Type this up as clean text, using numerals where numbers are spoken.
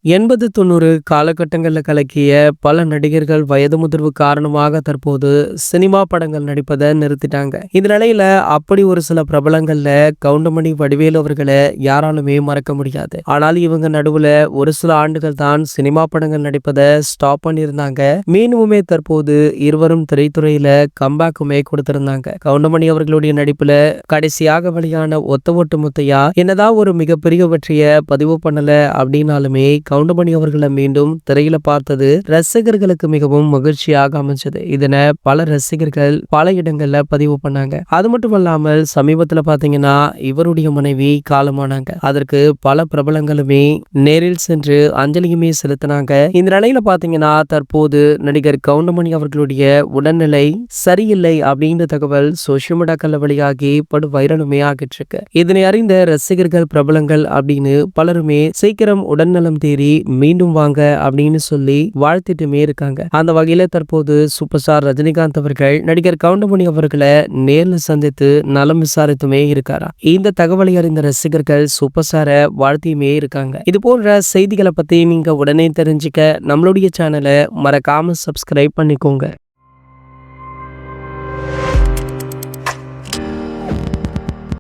80, 90 காலகட்டங்கள்ல கலக்கிய பல நடிகர்கள் வயது முதிர்வு காரணமாக தற்போது சினிமா படங்கள் நடிப்பதை நிறுத்திட்டாங்க. இந்த நிலையில அப்படி ஒரு சில பிரபலங்கள்ல கவுண்டமணி வடிவேலு அவர்களை யாராலுமே மறக்க முடியாது. ஆனால் இவங்க நடுவுல ஒரு சில ஆண்டுகள் தான் சினிமா படங்கள் நடிப்பதை ஸ்டாப் பண்ணியிருந்தாங்க. மீண்டுமே தற்போது இருவரும் திரைத்துறையில கம்பேக்குமே கொடுத்திருந்தாங்க. கவுண்டமணி அவர்களுடைய நடிப்புல கடைசியாக வெளியான ஒத்த ஒட்டு முத்தையா என்னதான் ஒரு மிகப்பெரிய வெற்றியை பதிவு பண்ணல அப்படின்னாலுமே கவுண்டமணி அவர்களை மீண்டும் திரையில பார்த்தது ரசிகர்களுக்கு மிகவும் மகிழ்ச்சியாக அமைஞ்சது. இதனை பல ரசிகர்கள் பல இடங்கள்ல பதிவு பண்ணாங்க. அது மட்டும் இல்லாமல் சமீபத்துல பாத்தீங்கன்னா இவருடைய மனைவி காலமானாங்க. அதற்கு பல பிரபலங்களுமே நேரில் சென்று அஞ்சலியுமே செலுத்தினாங்க. இந்த நிலையில பாத்தீங்கன்னா தற்போது நடிகர் கவுண்டமணி அவர்களுடைய உடல்நிலை சரியில்லை அப்படின்ற தகவல் சோசியல் மீடியாக்கள்ல வெளியாகி படு வைரலுமே ஆகிட்டு இருக்கு. இதனை அறிந்த ரசிகர்கள் பிரபலங்கள் அப்படின்னு பலருமே சீக்கிரம் உடல்நலம் தேறி மீண்டும் வாங்க அப்படின்னு சொல்லி வாழ்த்திட்டுமே இருக்காங்க. அந்த வகையில தற்போது சூப்பர் ஸ்டார் ரஜினிகாந்த் அவர்கள் நடிகர் கவுண்டமணி அவர்களை நேர்ல சந்தித்து நலம் விசாரித்துமே இருக்காரா. இந்த தகவலை அறிந்த ரசிகர்கள் சூப்பர் ஸ்டாரை வாழ்த்தியுமே இருக்காங்க. இது போன்ற செய்திகளை பத்தி நீங்க உடனே தெரிஞ்சுக்க நம்மளுடைய சேனலை மறக்காம சப்ஸ்கிரைப் பண்ணிக்கோங்க.